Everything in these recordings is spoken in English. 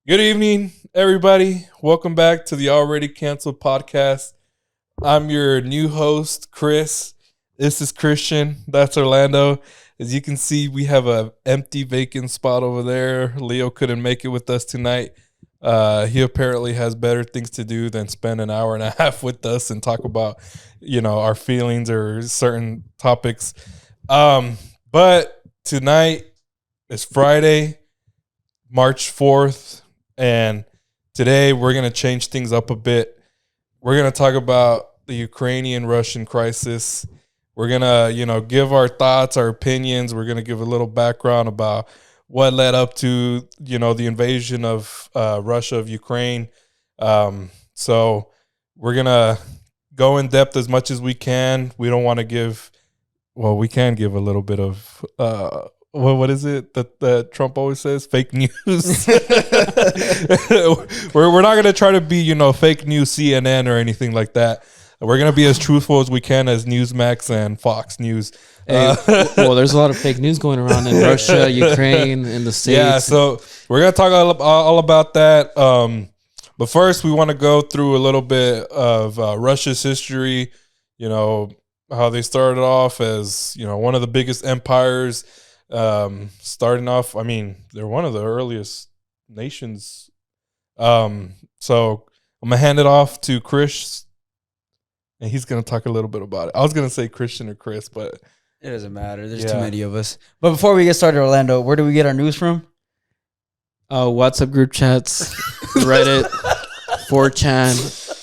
Good evening, everybody. Welcome back to the Already Canceled podcast. I'm your new host, Chris. This is Christian. That's Orlando. As you can see, we have a empty vacant spot over there. Leo couldn't make it with us tonight. He apparently has better things to do than spend an hour and a half with us and talk about, our feelings or certain topics. But tonight is Friday, March 4th. And today we're going to change things up a bit. We're going to talk about the Ukrainian-Russian crisis. We're going to, give our thoughts, our opinions. We're going to give a little background about what led up to, the invasion of Russia of Ukraine. So we're going to go in depth as much as we can. We don't want to we can give a little bit of what is it that Trump always says? Fake news. we're not going to try to be, fake news CNN or anything like that. We're going to be as truthful as we can as Newsmax and Fox News. Well, there's a lot of fake news going around in Russia, Ukraine, in the States. Yeah, so we're going to talk all about that. But first, we want to go through a little bit of Russia's history, how they started off as, one of the biggest empires. Starting off, they're one of the earliest nations. So I'm gonna hand it off to Chris, and he's gonna talk a little bit about it. I was gonna say Christian or Chris, but it doesn't matter. There's too many of us. But before we get started, Orlando, where do we get our news from? WhatsApp group chats, Reddit, 4chan.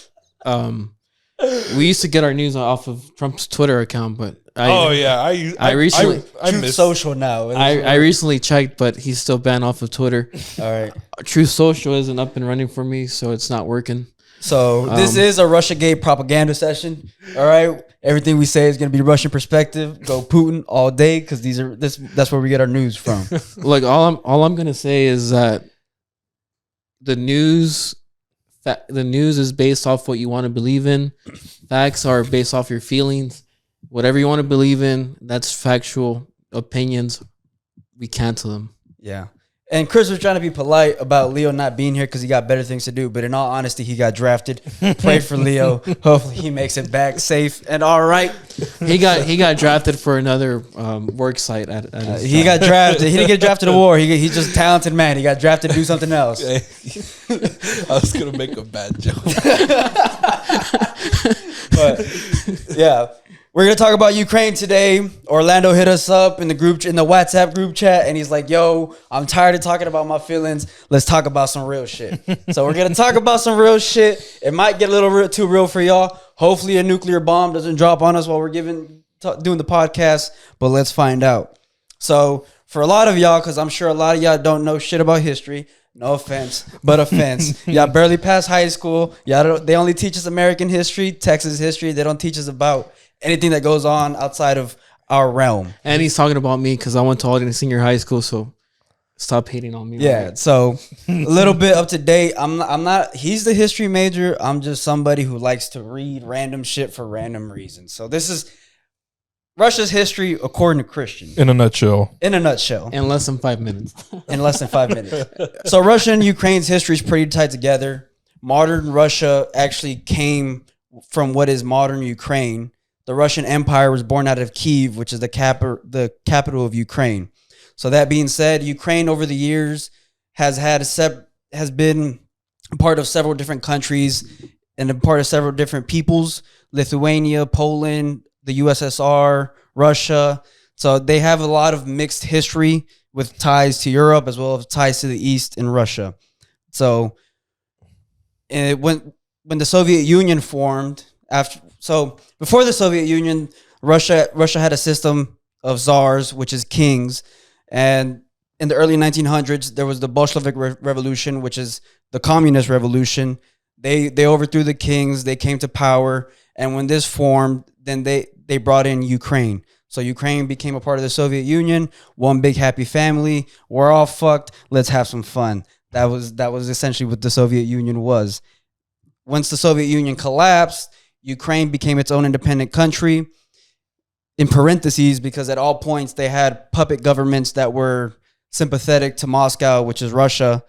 We used to get our news off of Trump's Twitter account, but I recently Truth Social now. I recently checked, but he's still banned off of Twitter. All right, Truth Social isn't up and running for me, so it's not working. So this is a Russiagate propaganda session. All right, everything we say is going to be Russian perspective. Go Putin all day because that's where we get our news from. Look, all I'm gonna say is that the news is based off what you want to believe in. Facts are based off your feelings. Whatever you want to believe in, that's factual opinions. We cancel them. Yeah. And Chris was trying to be polite about Leo not being here because he got better things to do. But in all honesty, he got drafted. Pray for Leo. Hopefully he makes it back safe and all right. He got drafted for another work site. He got drafted. He didn't get drafted to war. He's just a talented man. He got drafted to do something else. I was going to make a bad joke. But, yeah. We're going to talk about Ukraine today. Orlando hit us up in the WhatsApp group chat, and he's like, yo, I'm tired of talking about my feelings. Let's talk about some real shit. So we're going to talk about some real shit. It might get a little too real for y'all. Hopefully a nuclear bomb doesn't drop on us while we're doing the podcast, but let's find out. So for a lot of y'all, because I'm sure a lot of y'all don't know shit about history, no offense, but offense. Y'all barely passed high school. They only teach us American history, Texas history. They don't teach us about anything that goes on outside of our realm. And he's talking about me because I went to Aldine Senior High School, so stop hating on me. Yeah, right? So a little bit up to date. I'm not, he's the history major. I'm just somebody who likes to read random shit for random reasons. So this is Russia's history according to Christian. In a nutshell. In less than 5 minutes. In less than 5 minutes. So Russia and Ukraine's history is pretty tied together. Modern Russia actually came from what is modern Ukraine. The Russian Empire was born out of Kyiv, which is the capital of Ukraine. So that being said, Ukraine over the years has been part of several different countries and a part of several different peoples: Lithuania, Poland, the USSR, Russia. So they have a lot of mixed history with ties to Europe as well as ties to the East and Russia. So when the Soviet Union formed, before the Soviet Union, Russia had a system of czars, which is kings. And in the early 1900s, there was the Bolshevik Revolution, which is the communist revolution. They overthrew the kings. They came to power. And when this formed, then they brought in Ukraine. So Ukraine became a part of the Soviet Union, one big happy family. We're all fucked. Let's have some fun. That was essentially what the Soviet Union was. Once the Soviet Union collapsed, Ukraine became its own independent country, in parentheses, because at all points they had puppet governments that were sympathetic to Moscow, which is Russia.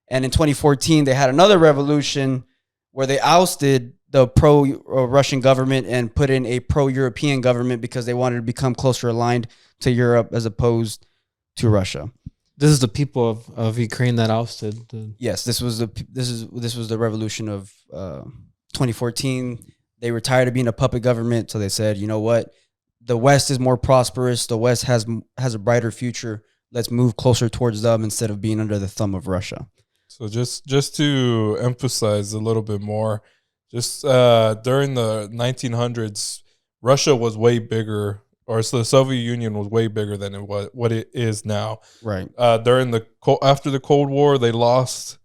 And in 2014, they had another revolution where they ousted the pro-Russian government and put in a pro-European government because they wanted to become closer aligned to Europe as opposed to Russia. This is the people of Ukraine that ousted. Yes, this was the revolution of 2014. They were tired of being a puppet government, so they said, you know what? The West is more prosperous. The West has a brighter future. Let's move closer towards them instead of being under the thumb of Russia. So just to emphasize a little bit more, just during the 1900s, Russia was way bigger, or so the Soviet Union was way bigger than what it is now. Right. After the Cold War, they lost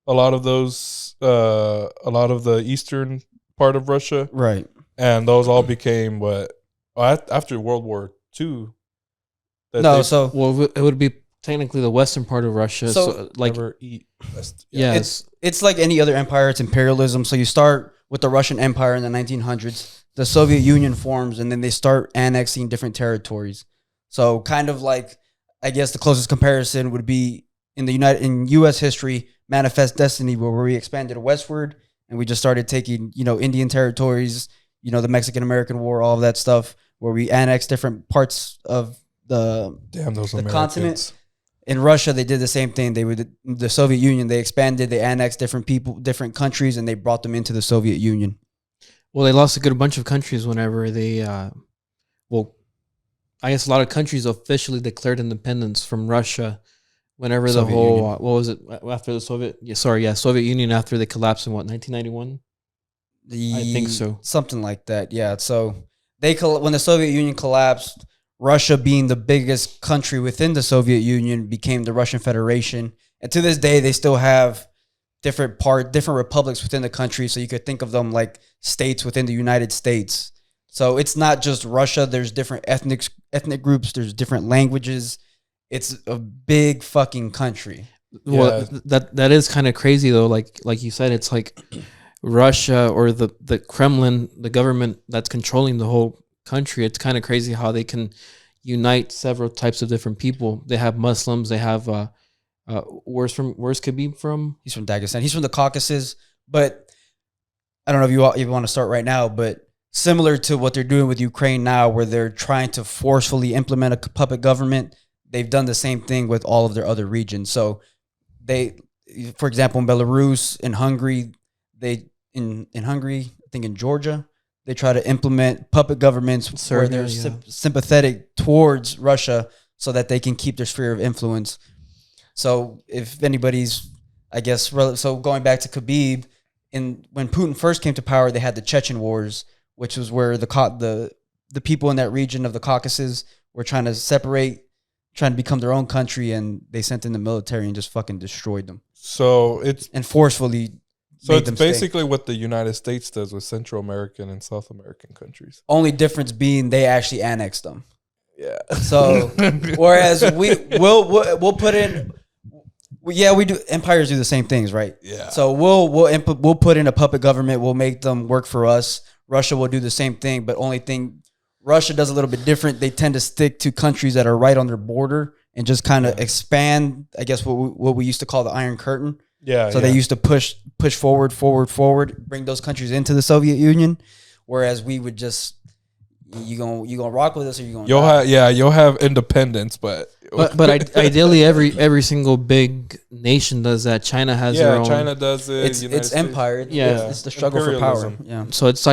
a lot of the eastern part of Russia. Right. And those all became after World War II. It would be technically the western part of Russia. So like, it's like any other empire. It's imperialism. So you start with the Russian Empire in the 1900s. The Soviet Union forms, and then they start annexing different territories. So kind of like, I guess the closest comparison would be in U.S. history, Manifest Destiny, where we expanded westward and we just started taking, Indian territories, the Mexican-American War, all of that stuff, where we annexed different parts of the continent. In Russia, they did the same thing. The Soviet Union, they expanded, they annexed different people, different countries, and they brought them into the Soviet Union. Well, they lost a good bunch of countries whenever they, I guess a lot of countries officially declared independence from Russia whenever the whole, what was it, after the Soviet Union, after they collapsed in 1991? I think so. Something like that, yeah. So when the Soviet Union collapsed, Russia, being the biggest country within the Soviet Union, became the Russian Federation. And to this day, they still have different republics within the country. So you could think of them like states within the United States. So it's not just Russia. There's different ethnic groups. There's different languages. It's a big fucking country. Well, that is kind of crazy though. Like you said, it's like Russia or the Kremlin, the government that's controlling the whole country. It's kind of crazy how they can unite several types of different people. They have Muslims. They have where's Khabib from? He's from Dagestan. He's from the Caucasus. But I don't know if you want to start right now, but similar to what they're doing with Ukraine now, where they're trying to forcefully implement a puppet government, they've done the same thing with all of their other regions. So for example, in Belarus, in Hungary, in Hungary, I think in Georgia, they try to implement puppet governments where they're sympathetic towards Russia so that they can keep their sphere of influence. So if anybody's, I guess, so going back to Khabib, when Putin first came to power, they had the Chechen Wars, which was where the people in that region of the Caucasus were trying to separate, trying to become their own country, and they sent in the military and just fucking destroyed them. So it's forcefully. So it's basically what the United States does with Central American and South American countries. Only difference being they actually annexed them. Yeah. So whereas we'll put in, we do. Empires do the same things, right? Yeah. So we'll put in a puppet government. We'll make them work for us. Russia will do the same thing, but only thing Russia does a little bit different. They tend to stick to countries that are right on their border and just kind of expand. I guess what we used to call the Iron Curtain. Yeah. So they used to push forward, bring those countries into the Soviet Union, whereas we would just you gonna rock with us or you gonna you'll have independence, but ideally every single big nation does that. China has their own. China does it. It's empire. It's the struggle for power. Yeah. So it's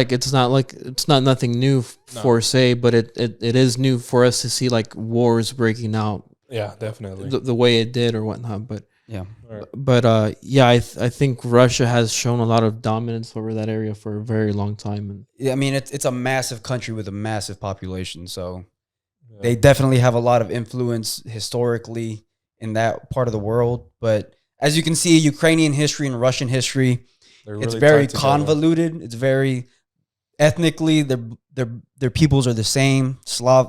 not nothing new for say, but it is new for us to see like wars breaking out. Yeah, definitely. The way it did or whatnot, but. Yeah, but I think Russia has shown a lot of dominance over that area for a very long time. And yeah, I mean it's a massive country with a massive population, so they definitely have a lot of influence historically in that part of the world. But as you can see, Ukrainian history and Russian history, it's very convoluted. It's very ethnically, their peoples are the same.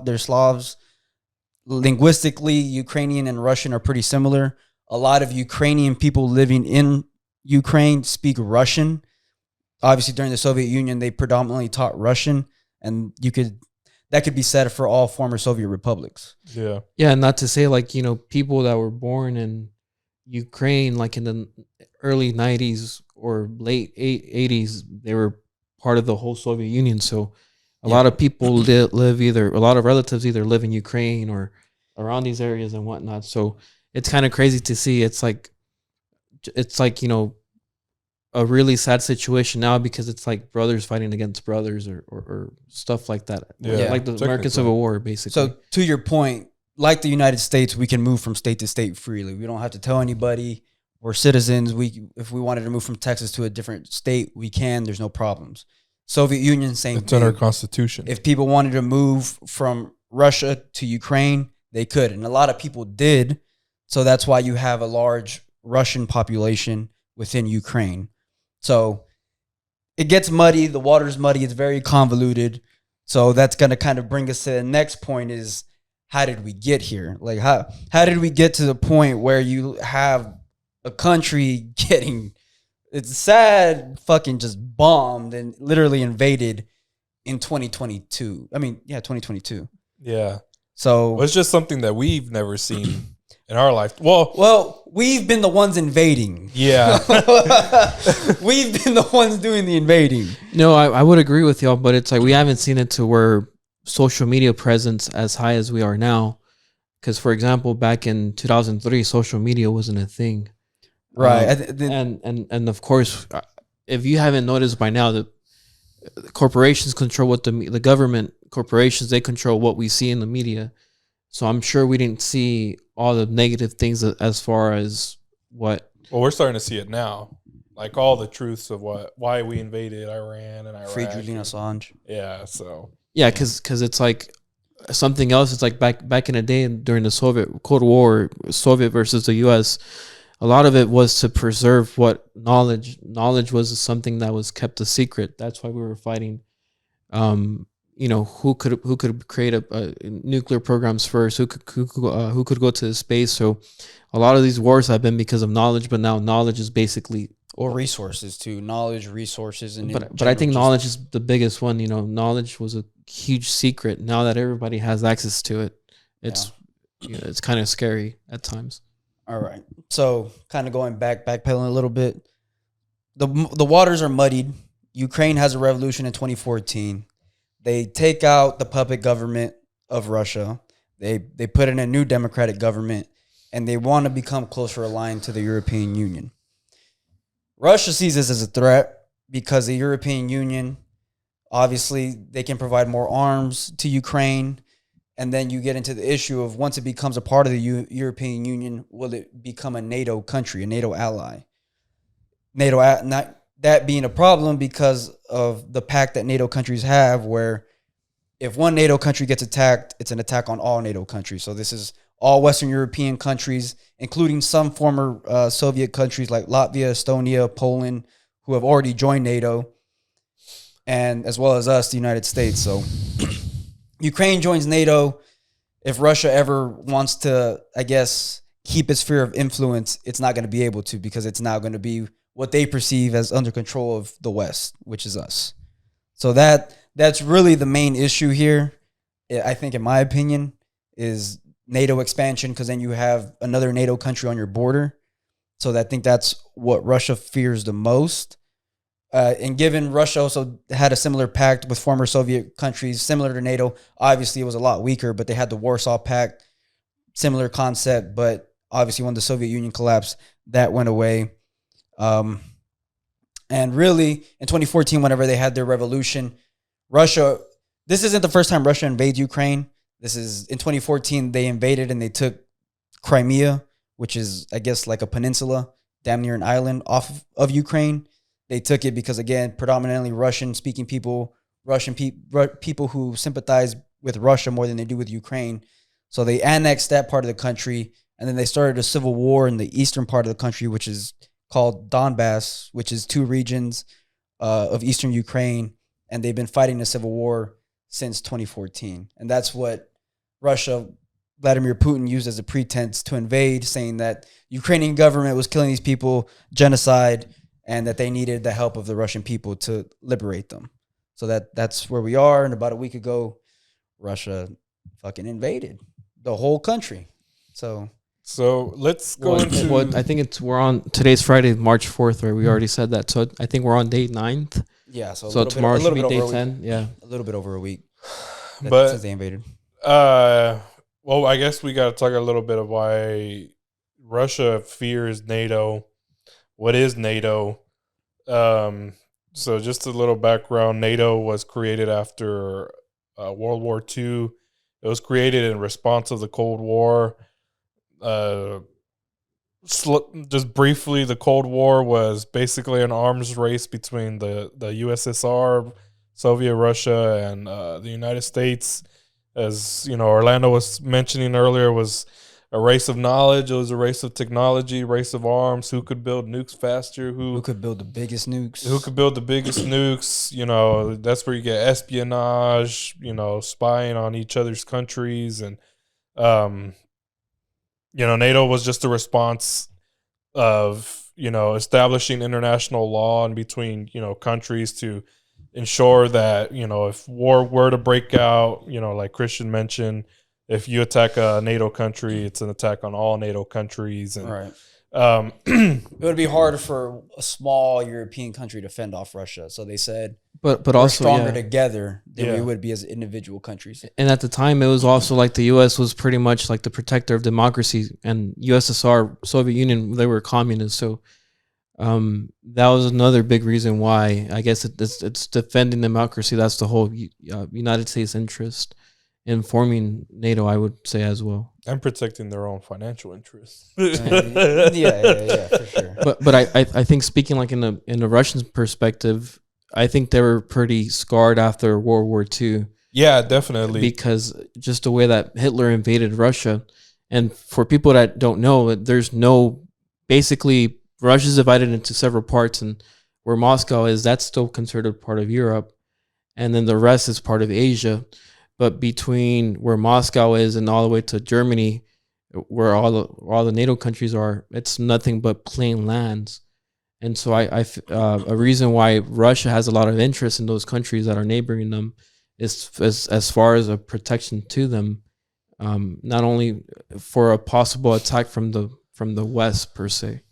They're Slavs. Linguistically, Ukrainian and Russian are pretty similar. A lot of Ukrainian people living in Ukraine speak Russian. Obviously, during the Soviet Union, they predominantly taught Russian, and that could be said for all former Soviet republics. Yeah, yeah, and not to say like people that were born in Ukraine, like in the early 90s or late 80s, they were part of the whole Soviet Union. So a lot of people live either, a lot of relatives either live in Ukraine or around these areas and whatnot. So it's kind of crazy to see. It's like, you know, a really sad situation now because it's like brothers fighting against brothers or stuff like that. Yeah, Like the American Civil War, basically. So to your point, like the United States, we can move from state to state freely. We don't have to tell anybody. We're citizens. If we wanted to move from Texas to a different state, we can. There's no problems. Soviet Union, same It's thing. in our constitution. If people wanted to move from Russia to Ukraine, they could. And a lot of people did. So that's why you have a large Russian population within Ukraine. So it gets muddy. The water's muddy. It's very convoluted. So that's going to kind of bring us to the next point is, how did we get here? Like, how did we get to the point where you have a country getting, it's sad, fucking just bombed and literally invaded in 2022? I mean, yeah, 2022. Yeah. So Well, it's just something that we've never seen in our life. Well, we've been the ones invading. yeah. We've been the ones doing the invading. No, I would agree with y'all, but it's like we haven't seen it to where social media presence as high as we are now. Because, for example, back in 2003, social media wasn't a thing. Right. And of course, if you haven't noticed by now, the corporations control what the government corporations, they control what we see in the media. So I'm sure we didn't see all the negative things as far as what. Well, we're starting to see it now. Like all the truths of why we invaded Iran and Iraq. Free Julian Assange. Yeah, so. Yeah, because it's like something else. It's like back in the day during the Soviet Cold War, Soviet versus the U.S., a lot of it was to preserve what knowledge. Knowledge was something that was kept a secret. That's why we were fighting. You know, who could create a nuclear programs first? Who could go to space? So, a lot of these wars have been because of knowledge. But now knowledge is basically or resources too. Knowledge, resources, and but I think knowledge is the biggest one. You know, knowledge was a huge secret. Now that everybody has access to it, it's it's kind of scary at times. All right. So kind of going backpedaling a little bit. The waters are muddied. Ukraine has a revolution in 2014. They take out the puppet government of Russia. They put in a new democratic government, and they want to become closer aligned to the European Union. Russia sees this as a threat because the European Union, obviously, they can provide more arms to Ukraine. And then you get into the issue of once it becomes a part of the European Union, will it become a NATO country, a NATO ally? Not that being a problem because of the pact that NATO countries have, where if one NATO country gets attacked, it's an attack on all NATO countries. So this is all Western European countries, including some former Soviet countries like Latvia, Estonia, Poland, who have already joined NATO, and as well as us, the United States. So Ukraine joins NATO. If Russia ever wants to, I guess, keep its sphere of influence, it's not going to be able to because it's now going to be what they perceive as under control of the West, which is us. So that's really the main issue here, I think, in my opinion, is NATO expansion, because then you have another NATO country on your border. So I think that's what Russia fears the most. And given Russia also had a similar pact with former Soviet countries, similar to NATO, obviously it was a lot weaker, but they had the Warsaw Pact, similar concept. But obviously when the Soviet Union collapsed, that went away. And really, in 2014, whenever they had their revolution, Russia, this isn't the first time Russia invades Ukraine. This is in 2014, they invaded and they took Crimea, which is, I guess, like a peninsula, damn near an island off of Ukraine. They took it because, again, predominantly Russian-speaking people, people who sympathize with Russia more than they do with Ukraine. So they annexed that part of the country, and then they started a civil war in the eastern part of the country, which is called Donbass, which is 2 regions of eastern Ukraine, and they've been fighting a civil war since 2014. And that's what Russia, Vladimir Putin, used as a pretense to invade, saying that Ukrainian government was killing these people, genocide, and that they needed the help of the Russian people to liberate them. So that's where we are. And about a week ago, Russia fucking invaded the whole country. So So let's go into. I think we're on today's Friday, March 4th, right? We already said that. So I think we're on day 9th. Yeah, So tomorrow should be day 10. Yeah, a little bit over a week. But since they invaded. Well, I guess we got to talk a little bit of why Russia fears NATO. What is NATO? So just a little background. NATO was created after World War II. It was created in response of the Cold War. Just briefly, the Cold War was basically an arms race between the USSR, Soviet Russia, and the United States. As you know, Orlando was mentioning earlier, was a race of knowledge. It was a race of technology, race of arms. Who could build nukes faster? Who could build the biggest nukes? Who could build the biggest nukes? You know, that's where you get espionage. You know, spying on each other's countries, and you know, NATO was just a response of, you know, establishing international law in between, you know, countries to ensure that, you know, if war were to break out, you know, like Christian mentioned, if you attack a NATO country, it's an attack on all NATO countries. And right. It would be harder for a small European country to fend off Russia. So they said, but we're also stronger together than we would be as individual countries. And at the time, it was also like the U.S. was pretty much like the protector of democracy, and USSR, Soviet Union, they were communists. So that was another big reason why I guess it's defending democracy. That's the whole United States interest in forming NATO, I would say as well. And protecting their own financial interests. Yeah, for sure. But I think speaking like in the Russian perspective, I think they were pretty scarred after World War II. Yeah, definitely. Because just the way that Hitler invaded Russia, and for people that don't know, there's basically Russia's divided into several parts, and where Moscow is, that's still considered part of Europe, and then the rest is part of Asia. But between where Moscow is and all the way to Germany, where all the NATO countries are, it's nothing but plain lands. And so a reason why Russia has a lot of interest in those countries that are neighboring them is as far as a protection to them, not only for a possible attack from the West per se.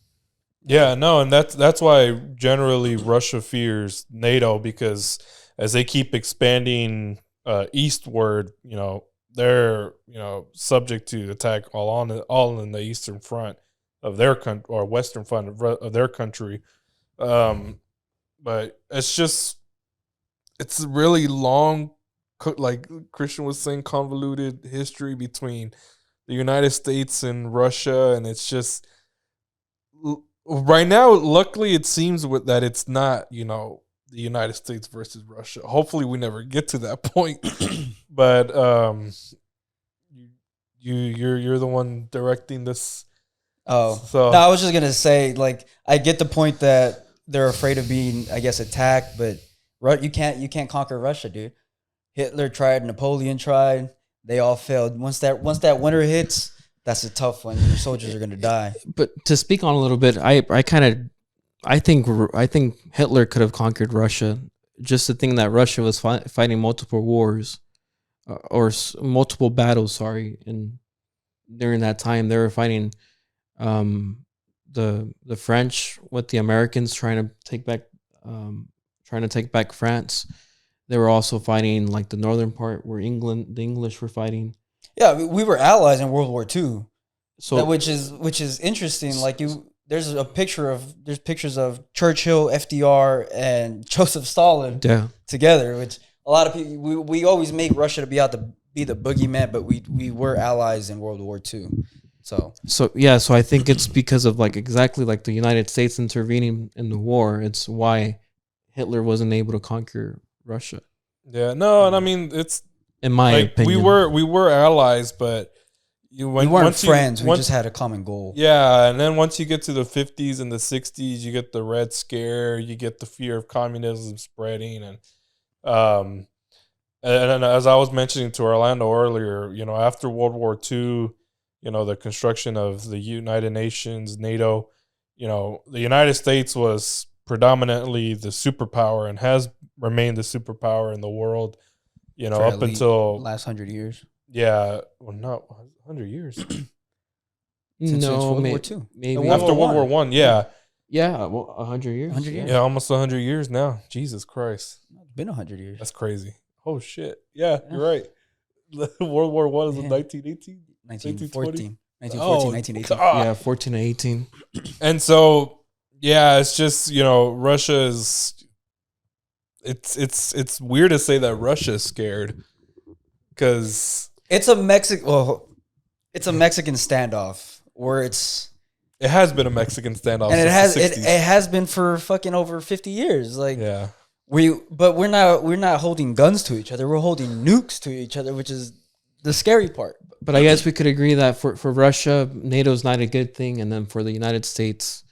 Yeah, no, and that's why generally Russia fears NATO, because as they keep expanding eastward, you know, they're, you know, subject to attack all in the eastern front of their country, or western front of their country. But it's really long, like Christian was saying, convoluted history between the United States and Russia, and it's just right now, luckily, it seems that it's not, you know, the United States versus Russia. Hopefully, we never get to that point. But you're the one directing this. Oh, so no, I was just gonna say, like, I get the point that they're afraid of being, I guess, attacked, but you can't conquer Russia, dude. Hitler tried, Napoleon tried, they all failed. Once that winter hits, that's a tough one. Your soldiers are gonna die. But to speak on a little bit, I think Hitler could have conquered Russia. Just the thing that Russia was fighting multiple wars, or multiple battles. Sorry, and during that time they were fighting the French with the Americans trying to take back France. They were also fighting like the northern part where the English were fighting. Yeah, we were allies in World War II. So which is interesting. Like there's pictures of Churchill, FDR, and Joseph Stalin together. Which a lot of people we always make Russia to be the boogeyman, but we were allies in World War II. So I think it's because of like exactly like the United States intervening in the war. It's why Hitler wasn't able to conquer Russia. Yeah, no, and I mean it's in my opinion we were allies, but we weren't friends. We just had a common goal. Yeah, and then once you get to the 50s and the 60s, you get the Red Scare, you get the fear of communism spreading, and as I was mentioning to Orlando earlier, you know, after World War II, you know, the construction of the United Nations, NATO, you know, the United States was predominantly the superpower and has remained the superpower in the world, you know, up until last 100 years. Yeah, well, not 100 years. since No, World War II. maybe World After War World War One, yeah. Yeah, well, 100 years. 100 years. Yeah, almost 100 years now. Jesus Christ. It's been 100 years. That's crazy. Oh, shit. Yeah, you're right. World War One is in 1918? 1914. 1914, Oh, 1918. God. Yeah, 14 to 18. And so, yeah, it's just, Russia is... It's weird to say that Russia is scared because... It's a Mexican standoff where it's... It has been a Mexican standoff And since it the 60s. has been for fucking over 50 years. Like, Yeah. we're not holding guns to each other. We're holding nukes to each other, which is the scary part. But I guess we could agree that for Russia, NATO is not a good thing. And then for the United States,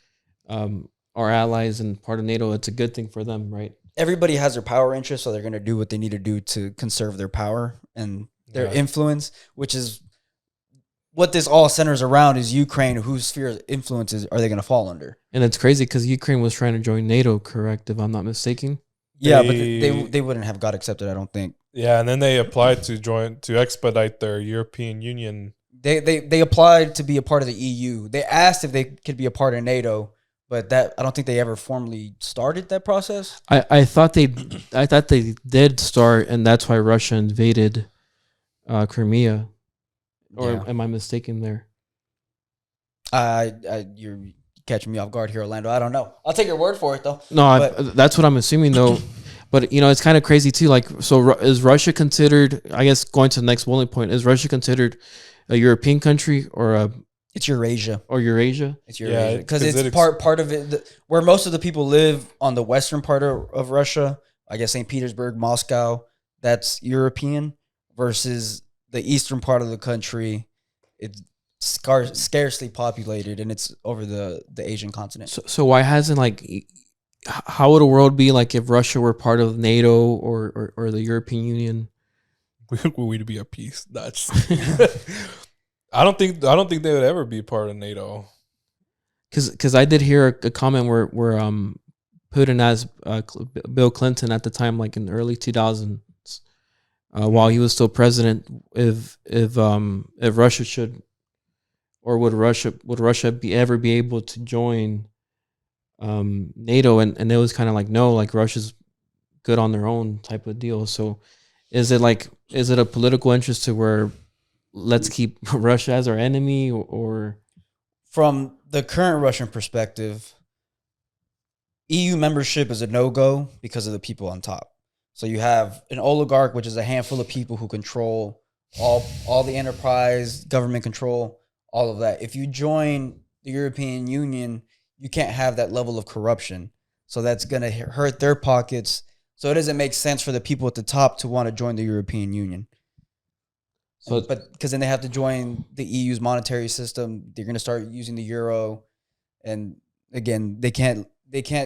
our allies and part of NATO, it's a good thing for them, right? Everybody has their power interests, so they're going to do what they need to do to conserve their power and their influence, which is what this all centers around is Ukraine. Whose sphere of influences are they going to fall under? And it's crazy because Ukraine was trying to join NATO, correct? If I'm not mistaken. Yeah, but they wouldn't have got accepted, I don't think. Yeah, and then they applied to expedite their European Union. They applied to be a part of the EU. They asked if they could be a part of NATO, but that I don't think they ever formally started that process. I thought they did start, and that's why Russia invaded Crimea. Or Yeah. am I mistaken there? You're catching me off guard here, Orlando. I don't know. I'll take your word for it, though. No, that's what I'm assuming though. But it's kind of crazy too. Like, so is Russia considered? I guess going to the next bullet point, is Russia considered a European country or It's Eurasia. Eurasia? It's Eurasia because 'cause it's part of it. Where most of the people live on the western part of Russia, I guess St. Petersburg, Moscow, that's European, versus the eastern part of the country. It's scarcely populated, and it's over the Asian continent. So why hasn't how would a world be like if Russia were part of NATO or the European Union? We'd be at peace. That's. I don't think they would ever be part of NATO. Because I did hear a comment where Putin asked Bill Clinton at the time, like in the early 2000s, while he was still president, if Russia should, or would Russia ever be able to join NATO, and it was kind of like no, like Russia's good on their own type of deal. So is it a political interest to where let's keep Russia as our enemy, or from the current Russian perspective, EU membership is a no-go because of the people on top. So you have an oligarch, which is a handful of people who control all the enterprise, government control, all of that. If you join the European Union, you can't have that level of corruption. So that's going to hurt their pockets. So it doesn't make sense for the people at the top to want to join the European Union. But because then they have to join the EU's monetary system, they're going to start using the euro, and again, they can't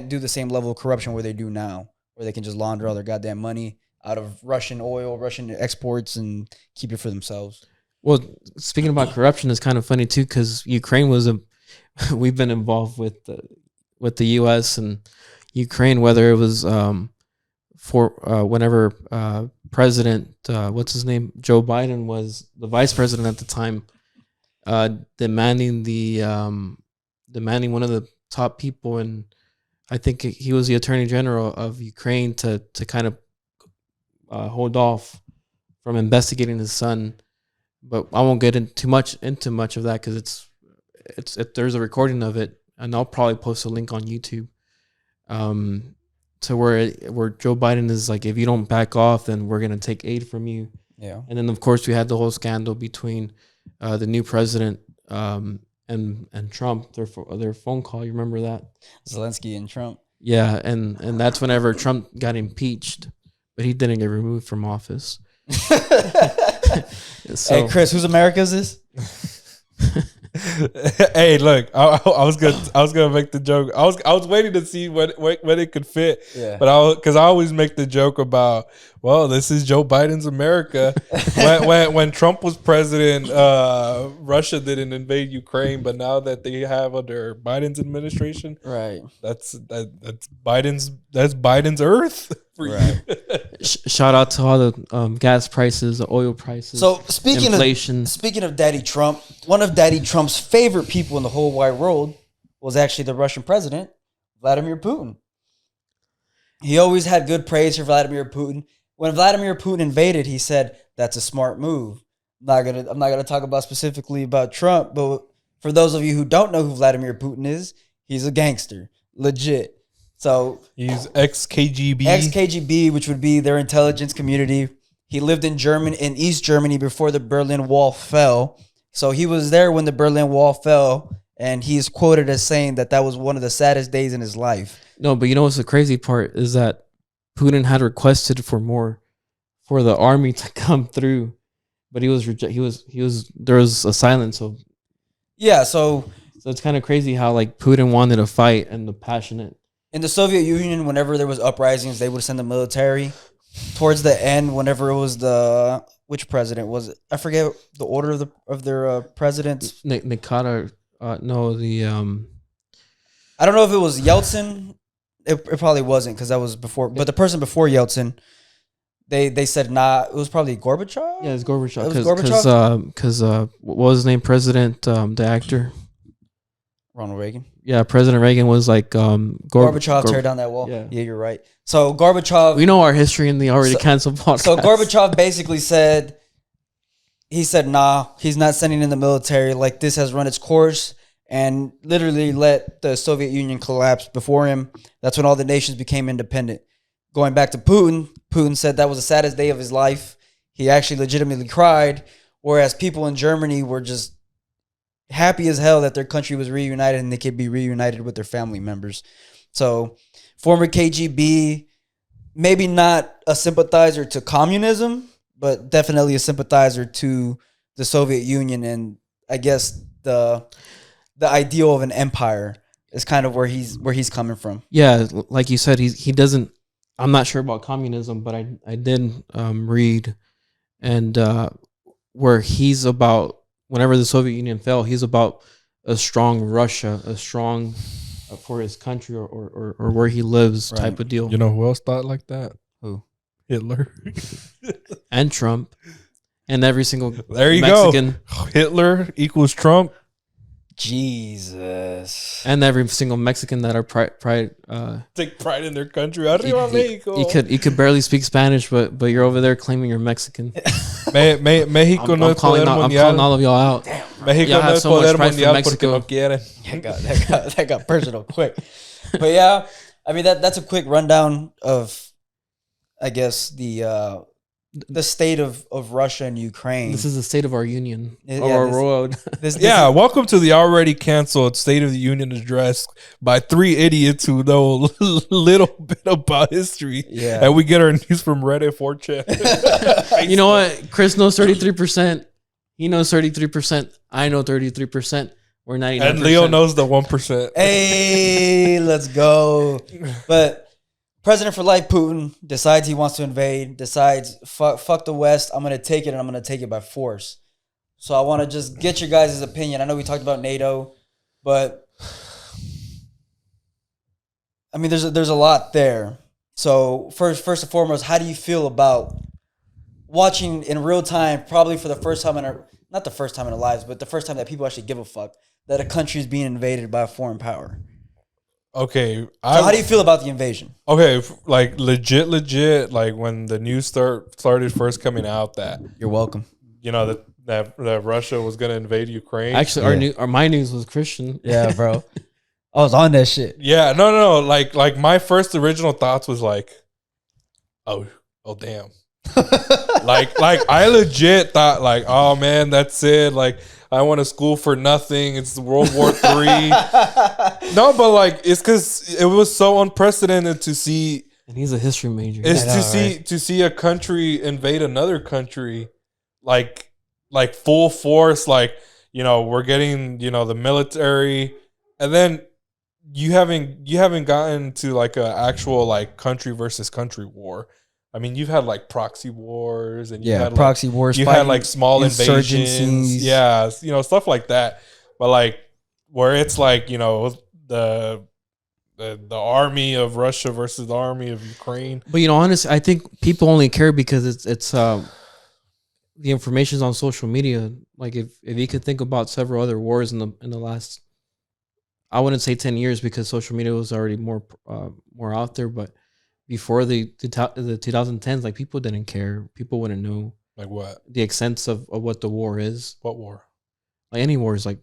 do the same level of corruption where they do now, where they can just launder all their goddamn money out of Russian oil, Russian exports, and keep it for themselves. Well, speaking about corruption, it's kind of funny too because Ukraine we've been involved with the U.S. and Ukraine, whether it was whenever President what's his name, Joe Biden was the vice president at the time, demanding one of the top people, and I think he was the Attorney General of Ukraine to kind of hold off from investigating his son. But I won't get into much of that because there's a recording of it, and I'll probably post a link on YouTube. To where Joe Biden is like, if you don't back off, then we're gonna take aid from you. Yeah. And then of course we had the whole scandal between the new president and Trump, their phone call. You remember that? Zelensky and Trump. Yeah, and that's whenever Trump got impeached, but he didn't get removed from office. Hey Chris, whose America is this? Hey, look, I was gonna make the joke. I was waiting to see when it could fit. Yeah. But because I always make the joke about, well, this is Joe Biden's America. when Trump was president, Russia didn't invade Ukraine, but now that they have under Biden's administration, Right. that's Biden's Earth. for Right. you. Shout out to all the gas prices, the oil prices. So speaking inflation. of Daddy Trump, one of Daddy Trump's favorite people in the whole wide world was actually the Russian president, Vladimir Putin. He always had good praise for Vladimir Putin. When Vladimir Putin invaded, he said, "That's a smart move." I'm not gonna talk about specifically about Trump, but for those of you who don't know who Vladimir Putin is, he's a gangster, legit. So He's ex-KGB. ex-KGB, which would be their intelligence community. He lived in East Germany before the Berlin Wall fell. So he was there when the Berlin Wall fell, and he's quoted as saying that was one of the saddest days in his life. No, but you know what's the crazy part is that Putin had requested for the army to come through, but he was there was a silence. So Yeah, so it's kind of crazy how like Putin wanted to fight and the passionate. in the Soviet Union, whenever there was uprisings, they would send the military. Towards the end, whenever it was which president was it? I forget the order of their presidents. Nikita, no, the I don't know if it was Yeltsin. It probably wasn't because that was before. But the person before Yeltsin, they said nah. It was probably Gorbachev. yeah, it's Gorbachev. It was Gorbachev? Because what was his name? President, the actor. Ronald Reagan. Yeah, President Reagan was like Gorbachev tear down that wall. Yeah. Yeah, you're right. So Gorbachev. We know our history in the already canceled podcast. So Gorbachev basically said, nah, he's not sending in the military. Like, this has run its course, and literally let the Soviet Union collapse before him. That's when all the nations became independent. Going back to Putin, Putin said that was the saddest day of his life. He actually legitimately cried, whereas people in Germany were just happy as hell that their country was reunited and they could be reunited with their family members. So, former KGB, maybe not a sympathizer to communism, but definitely a sympathizer to the Soviet Union, and I guess the ideal of an empire is kind of where he's coming from. Yeah, like you said, he doesn't. I'm not sure about communism, but I did read, and where he's about. Whenever the Soviet Union fell, he's about a strong Russia, a strong for his country or where he lives type of deal. You know who else thought like that? Who? Hitler. And Trump, and every single There you Mexican, go. Hitler equals Trump. Jesus. and every single Mexican that are pride. Take pride in their country. Arriba Mexico. You could barely speak Spanish, but you're over there claiming you're Mexican. Mexico no es poder I'm calling all mundial. of y'all out. Mexico Y'all no have es so much poder pride for mundial porque Mexico. no quieren. That got personal quick. But yeah, I mean that's a quick rundown of, I guess, the state of Russia and Ukraine. This is the state of our union, Yeah, or our this- world. This Yeah, welcome to the already canceled State of the Union address by three idiots who know little bit about history. Yeah. And we get our news from Reddit, 4chan. You know what? Chris knows 33%. He knows 33%. I know 33%. We're 99%. And Leo knows the 1%. Hey, let's go. But President for life Putin decides he wants to invade, decides fuck the West, I'm going to take it, and I'm going to take it by force. So I want to just get your guys' opinion. I know we talked about NATO, but I mean there's a lot there. So first and foremost, how do you feel about watching in real time, probably for the first time not the first time in our lives, but the first time that people actually give a fuck that a country is being invaded by a foreign power? Okay. So how do you feel about the invasion? Okay, like legit, like when the news started first coming out that, You're welcome. you know, that Russia was going to invade Ukraine. Actually, my news was Christian. Yeah, bro. I was on that shit. Yeah, no. Like my first original thoughts was like, oh damn. like I legit thought like, oh man, that's it. Like I went to school for nothing. It's World War III. No, but like it's because it was so unprecedented to see. And he's a history major. Is I know, to see a country invade another country, like full force. Like, you know, we're getting, you know, the military, and then you haven't gotten to like a actual like country versus country war. I mean, you've had like proxy wars, and you had proxy wars. you had like small invasions, insurgencies. yeah, you know, stuff like that. But like where it's like, you know, the the army of Russia versus the army of Ukraine. But honestly, I think people only care because it's the information's on social media. Like if you could think about several other wars in the last, I wouldn't say 10 years because social media was already more out there, but before the 2010s, like people didn't care. People wouldn't know like what the extent of what the war is. What war? Like any wars, like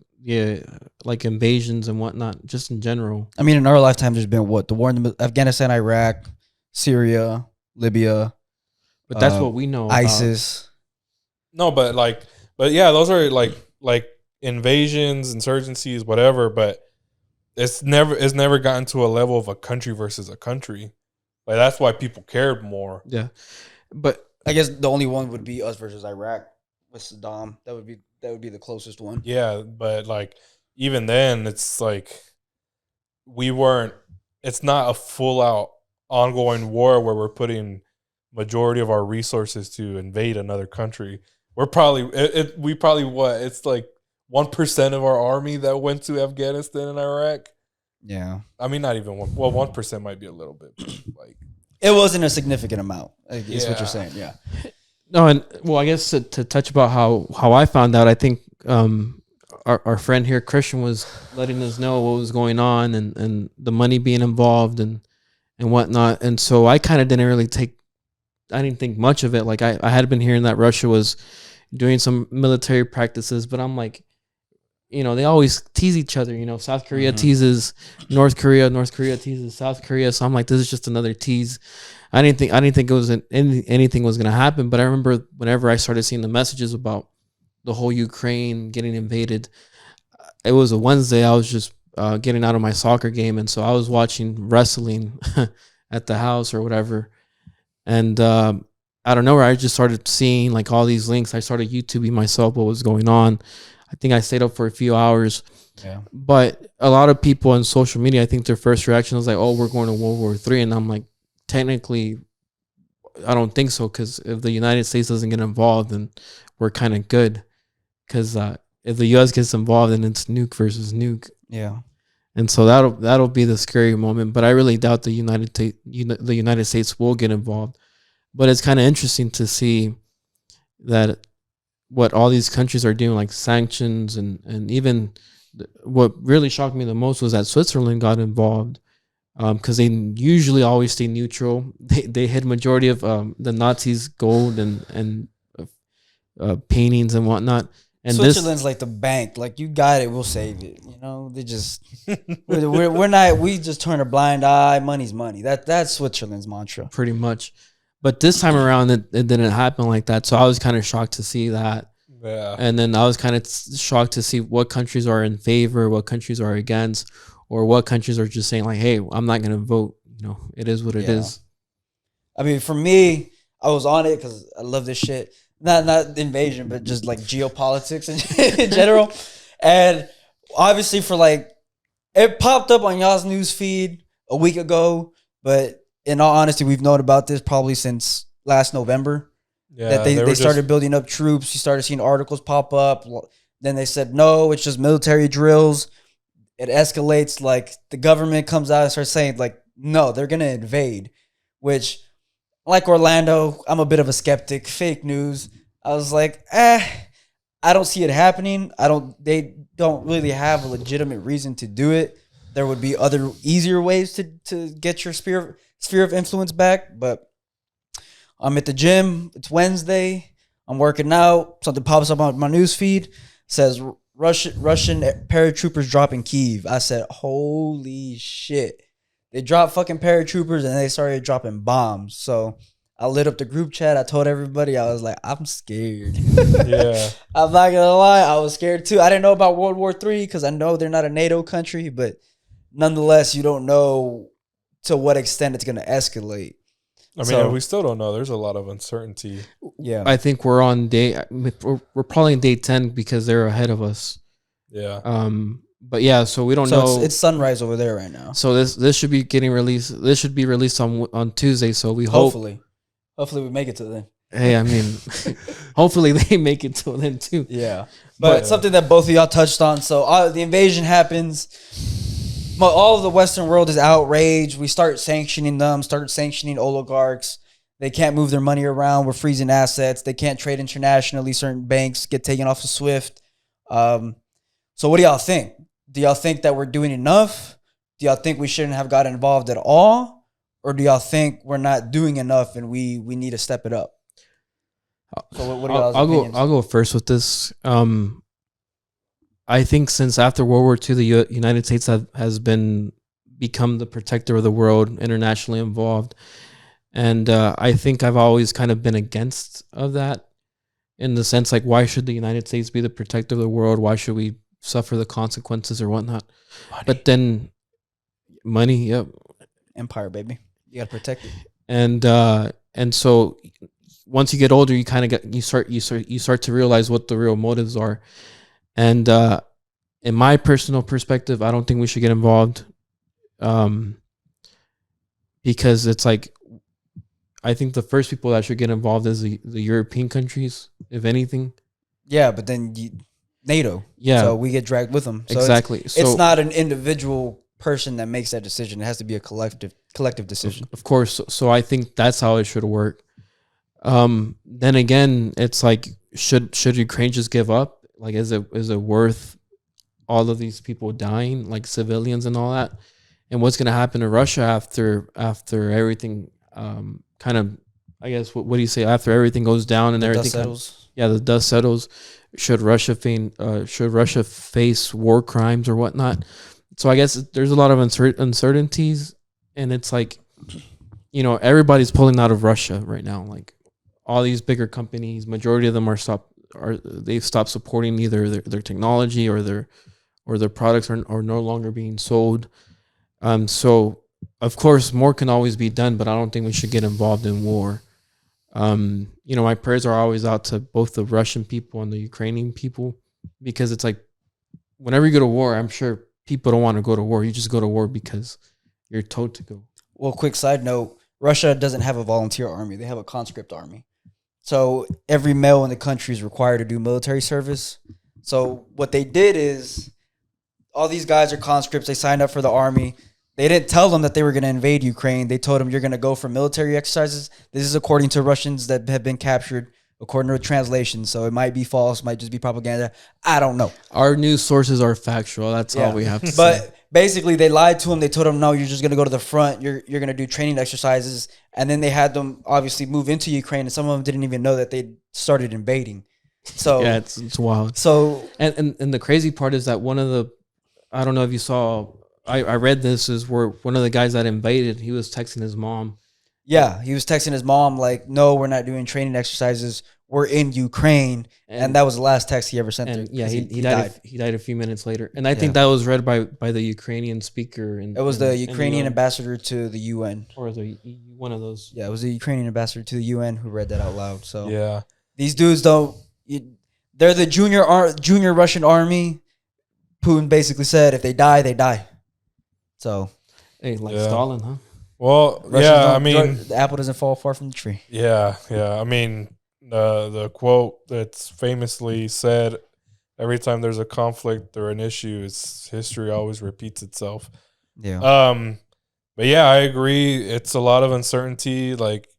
like invasions and whatnot, just in general. I mean, in our lifetime, there's been the war in Afghanistan, Iraq, Syria, Libya. But that's what we know. ISIS. No, but yeah, those are like invasions, insurgencies, whatever. But it's never gotten to a level of a country versus a country. Like that's why people cared more. Yeah, but I guess the only one would be us versus Iraq with Saddam. That would be the closest one. Yeah, but like even then, it's like we weren't. It's not a full out ongoing war where we're putting majority of our resources to invade another country. We're probably it's like 1% of our army that went to Afghanistan and Iraq. Yeah, I mean not even 1. Well, 1% might be a little bit, but like it wasn't a significant amount. Is what you're saying. Yeah. No, and well, I guess to touch about how I found out, I think our friend here, Christian, was letting us know what was going on and the money being involved and whatnot. And so I kind of I didn't think much of it. Like I had been hearing that Russia was doing some military practices, but I'm like, they always tease each other. South Korea teases North Korea, North Korea teases South Korea. So I'm like, this is just another tease. I didn't think it was anything was going to happen. But I remember whenever I started seeing the messages about the whole Ukraine getting invaded, it was a Wednesday. I was just getting out of my soccer game. And so I was watching wrestling at the house or whatever. And out of nowhere, I just started seeing like all these links. I started YouTubing myself what was going on. I think I stayed up for a few hours. Yeah. But a lot of people on social media, I think their first reaction was like, oh, we're going to World War III. And I'm like, technically, I don't think so, because if the United States doesn't get involved, then we're kind of good. Because if the U.S. gets involved, then it's nuke versus nuke. Yeah. And so that'll be the scary moment. But I really doubt the United States will get involved. But it's kind of interesting to see that what all these countries are doing, like sanctions, and even what really shocked me the most was that Switzerland got involved, because they usually always stay neutral. They hid majority of the Nazis' gold and paintings and whatnot. And Switzerland's like the bank. Like, you got it, we'll save it. They just we're not. We just turn a blind eye. Money's money. That's Switzerland's mantra. Pretty much. But this time around, it didn't happen like that. So I was kind of shocked to see that. Yeah. And then I was kind of shocked to see what countries are in favor, what countries are against, or what countries are just saying like, hey, I'm not going to vote. It is what it is. I mean, for me, I was on it because I love this shit. Not invasion, but just like geopolitics in general. And obviously it popped up on y'all's news feed a week ago, but in all honesty, we've known about this probably since last November. Yeah, that they started building up troops. You started seeing articles pop up. Then they said, no, it's just military drills. It escalates. Like, the government comes out and starts saying, like, no, they're going to invade. Which, like Orlando, I'm a bit of a skeptic. Fake news. I was like, I don't see it happening. They don't really have a legitimate reason to do it. There would be other easier ways to get your sphere of influence back. But I'm at the gym. It's Wednesday. I'm working out. Something pops up on my news feed. Says Russian paratroopers dropping Kyiv. I said, holy shit. They dropped fucking paratroopers and they started dropping bombs. So I lit up the group chat. I told everybody, I was like, I'm scared. Yeah. I'm not going to lie. I was scared too. I didn't know about World War III because I know they're not a NATO country. But nonetheless, you don't know to what extent it's going to escalate. I mean, we still don't know. There's a lot of uncertainty. Yeah. I think we're on we're probably in day 10 because they're ahead of us. Yeah. But yeah, so we don't know. It's sunrise over there right now. So this should be getting released. This should be released on Tuesday. So we hope. Hopefully we make it to then. Hey, I mean, hopefully they make it till then too. Yeah. But something that both of y'all touched on. So the invasion happens. all of the Western world is outraged. We start sanctioning them, start sanctioning oligarchs. They can't move their money around. We're freezing assets. They can't trade internationally. Certain banks get taken off of SWIFT. So what do y'all think? Do y'all think that we're doing enough? Do y'all think we shouldn't have got involved at all? Or do y'all think we're not doing enough and we need to step it up? So what are y'all's opinions? I'll go first with this. I think since after World War II, the United States has become the protector of the world, internationally involved. And I think I've always kind of been against of that, in the sense like, why should the United States be the protector of the world? Why should we suffer the consequences or whatnot? Money. But then money, yep. Empire, baby. You got to protect it. And so once you get older, you kind of you start to realize what the real motives are. And in my personal perspective, I don't think we should get involved, because it's like, I think the first people that should get involved is the European countries, if anything. Yeah, but then NATO. Yeah. So we get dragged with them. So exactly. It's not an individual person that makes that decision. It has to be a collective decision. Of course. So I think that's how it should work. Then again, it's like, should Ukraine just give up? Like, is it worth all of these people dying, like civilians and all that? And what's going to happen to Russia after everything, kind of, I guess, what do you say, after everything goes down and everything settles? The dust settles. Should Russia face war crimes or whatnot? So I guess there's a lot of uncertainties, and it's like, everybody's pulling out of Russia right now. Like, all these bigger companies, majority of them they've stopped supporting either their technology or their products are no longer being sold. So of course more can always be done, but I don't think we should get involved in war. My prayers are always out to both the Russian people and the Ukrainian people, because it's like, whenever you go to war, I'm sure people don't want to go to war. You just go to war because you're told to go. Well, quick side note, Russia doesn't have a volunteer army. They have a conscript army. So every male in the country is required to do military service. So what they did is, all these guys are conscripts. They signed up for the army. They didn't tell them that they were going to invade Ukraine. They told them, you're going to go for military exercises. This is according to Russians that have been captured, according to a translation. So it might be false, might just be propaganda. I don't know. Our news sources are factual. That's all we have to say. But basically, they lied to them. They told them, no, you're just going to go to the front. You're going to do training exercises. And then they had them obviously move into Ukraine. And some of them didn't even know that they started invading. So yeah, it's wild. So and the crazy part is that one of the, I don't know if you saw, I read this, is where one of the guys that invaded, he was texting his mom. Yeah, he was texting his mom like, no, we're not doing training exercises. We're in Ukraine. And that was the last text he ever sent. And yeah, he died. He died a few minutes later. And I think that was read by the Ukrainian speaker. It was the Ukrainian ambassador to the UN. Or one of those. Yeah, it was the Ukrainian ambassador to the UN who read that out loud. So yeah, these dudes they're the junior Russian army. Putin basically said, if they die, they die. So, hey, Stalin, huh? Well, I mean, the apple doesn't fall far from the tree. Yeah. I mean, the quote that's famously said, every time there's a conflict or an issue, history always repeats itself. Yeah. But yeah, I agree. It's a lot of uncertainty. Like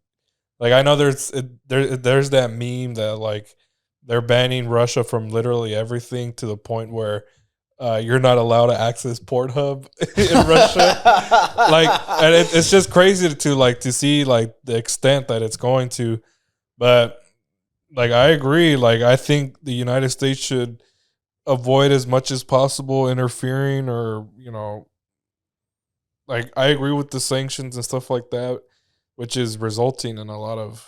I know there's that meme that like they're banning Russia from literally everything, to the point where you're not allowed to access Pornhub in Russia. And it's just crazy to see like the extent that it's going to. But like, I agree. Like, I think the United States should avoid as much as possible interfering, or, like, I agree with the sanctions and stuff like that, which is resulting in a lot of,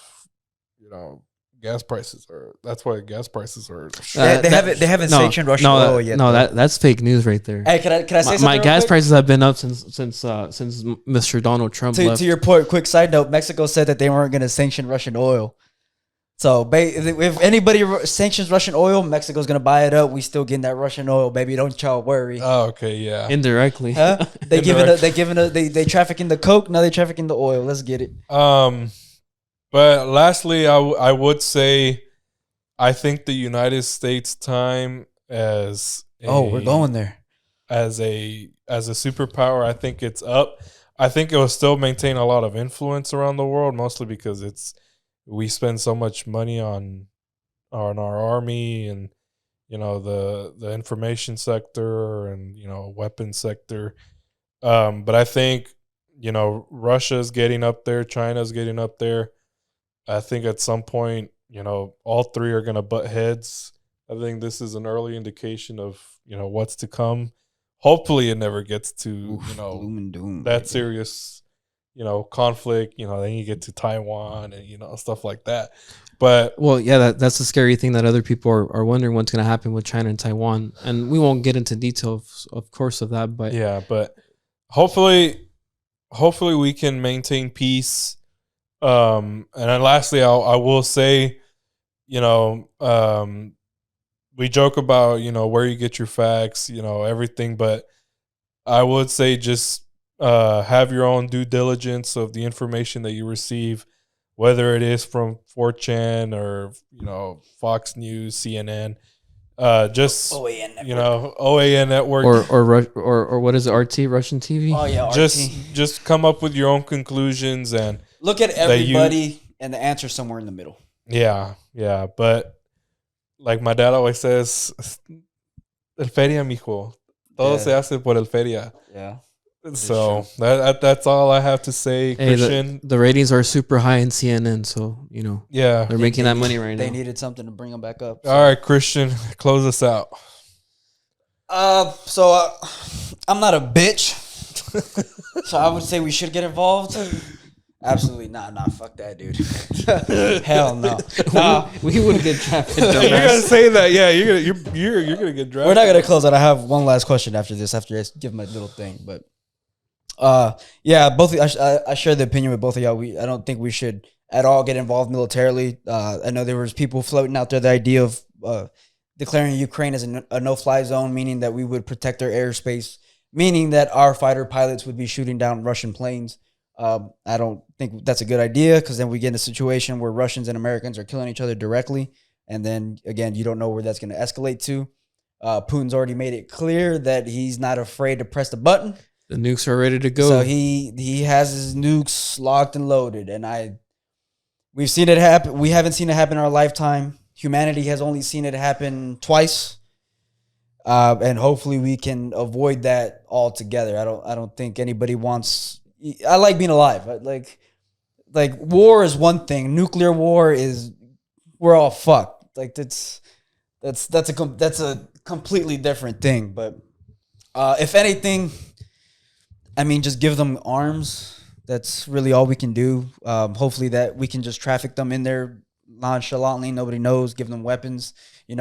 gas prices that's why gas prices are. They haven't sanctioned Russian oil yet. No, that's fake news right there. Hey, can I say something? My gas prices have been up since Mr. Donald Trump left. To your point, quick side note: Mexico said that they weren't going to sanction Russian oil. So if anybody sanctions Russian oil, Mexico's going to buy it up. We still getting that Russian oil, baby. Don't y'all worry. Oh, okay, yeah. Indirectly, huh? They trafficking the coke. Now they trafficking the oil. Let's get it. But lastly, I would say, I think the United States time we're going there, as a as a superpower, I think it's up. I think it will still maintain a lot of influence around the world, mostly because we spend so much money on our army and the information sector and weapons sector. But I think Russia's getting up there, China's getting up there. I think at some point all three are going to butt heads. I think this is an early indication of what's to come. Hopefully, it never gets to gloom and doom, that baby. serious conflict. Then you get to Taiwan and stuff like that. But Well, yeah, that's the scary thing that other people are wondering what's going to happen with China and Taiwan, and we won't get into detail, of course, of that. But yeah, but hopefully we can maintain peace. And then lastly, I will say, we joke about where you get your facts, everything, but I would say just have your own due diligence of the information that you receive, whether it is from 4chan or Fox News, CNN, just OAN network. OAN network, or what is it, RT, Russian TV? Oh yeah, RT. just come up with your own conclusions and Look at everybody and the answer somewhere in the middle. yeah. But like my dad always says, el feria, mijo. Todo se hace por el feria. Yeah. So that's all I have to say, Christian. The ratings are super high in CNN, so Yeah, they're making that money right now. They needed something to bring them back up. So. All right, Christian, close us out. So I'm not a bitch, so I would say we should get involved. Absolutely not. Nah, fuck that, dude. Hell no. Nah. We would get drafted. You're gonna say that, yeah? You're gonna get drafted. We're not gonna close out. I have one last question after this. After I give my little thing, but yeah, both. I share the opinion with both of y'all. I don't think we should at all get involved militarily. I know there was people floating out there the idea of declaring Ukraine as a no-fly zone, meaning that we would protect their airspace, meaning that our fighter pilots would be shooting down Russian planes. I don't think that's a good idea because then we get in a situation where Russians and Americans are killing each other directly. And then, again, you don't know where that's going to escalate to. Putin's already made it clear that he's not afraid to press the button. The nukes are ready to go. So he has his nukes locked and loaded. And we've seen it happen. We haven't seen it happen in our lifetime. Humanity has only seen it happen twice. And hopefully we can avoid that altogether. I don't think anybody wants... I like being alive. Like war is one thing. Nuclear war is we're all fucked. Like that's a completely different thing. But if anything, I mean, just give them arms. That's really all we can do. Hopefully that we can just traffic them in there nonchalantly. Nobody knows. Give them weapons.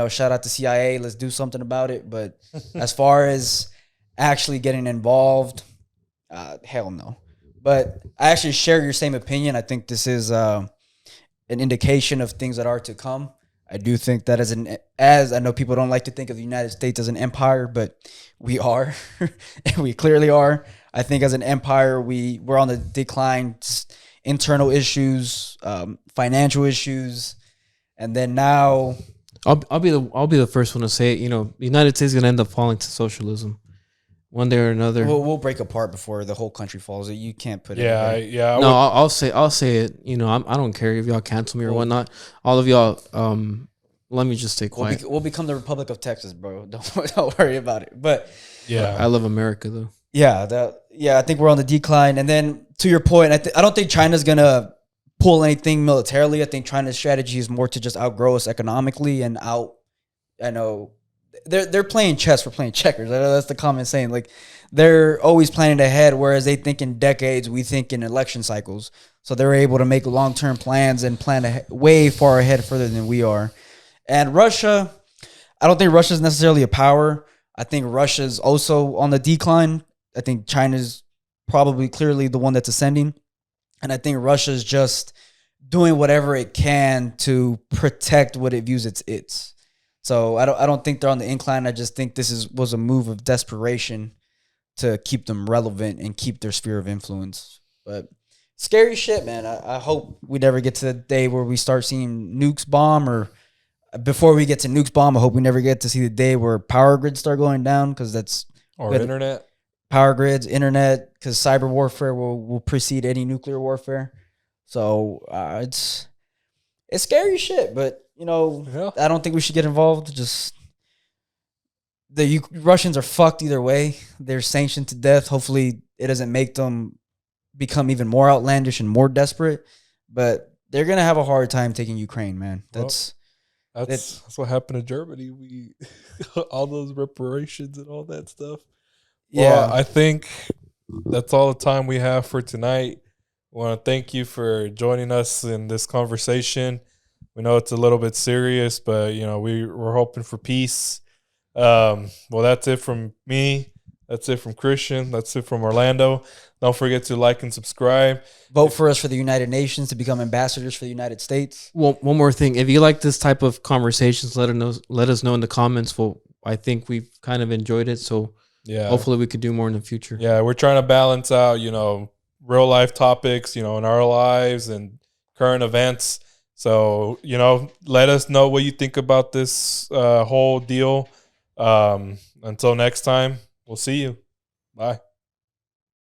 Shout out to CIA. Let's do something about it. But as far as actually getting involved, hell no. But I actually share your same opinion. I think this is an indication of things that are to come. I do think that as I know people don't like to think of the United States as an empire, but we are, and we clearly are. I think as an empire, we're on the decline. Just internal issues, financial issues, and then now I'll be the first one to say it. The United States is gonna end up falling to socialism. One day or another. We'll break apart before the whole country falls. You can't put it. Yeah. No, I'll say it. I don't care if y'all cancel me or whatnot. All of y'all, let me just stay quiet. We'll become the Republic of Texas, bro. Don't worry about it. But yeah, I love America though. Yeah, I think we're on the decline. And then to your point, I don't think China's gonna pull anything militarily. I think China's strategy is more to just outgrow us economically and I know. They're playing chess. We're playing checkers. I know that's the common saying. Like they're always planning ahead, whereas they think in decades. We think in election cycles. So they're able to make long-term plans and plan way far ahead, further than we are. And Russia, I don't think Russia's necessarily a power. I think Russia's also on the decline. I think China's probably clearly the one that's ascending, and I think Russia's just doing whatever it can to protect what it views its. So I don't think they're on the incline. I just think this was a move of desperation to keep them relevant and keep their sphere of influence. But scary shit, man. I hope we never get to the day where we start seeing nukes bomb, or before we get to nukes bomb, I hope we never get to see the day where power grids start going down, because that's... Or internet. power grids, internet, because cyber warfare will precede any nuclear warfare. So it's scary shit. But Yeah. I don't think we should get involved. Just the Russians are fucked either way. They're sanctioned to death. Hopefully, it doesn't make them become even more outlandish and more desperate. But they're gonna have a hard time taking Ukraine, man. That's what happened to Germany. We all those reparations and all that stuff. yeah. Well, I think that's all the time we have for tonight. I want to thank you for joining us in this conversation. We know it's a little bit serious, but we're hoping for peace. Well, that's it from me. That's it from Christian. That's it from Orlando. Don't forget to like and subscribe. Vote for us for the United Nations to become ambassadors for the United States. Well, one more thing. If you like this type of conversations, let us know in the comments. Well, I think we've kind of enjoyed it. So Yeah. hopefully we could do more in the future. Yeah, we're trying to balance out, real life topics, in our lives and current events. So, let us know what you think about this whole deal. Until next time, we'll see you. Bye.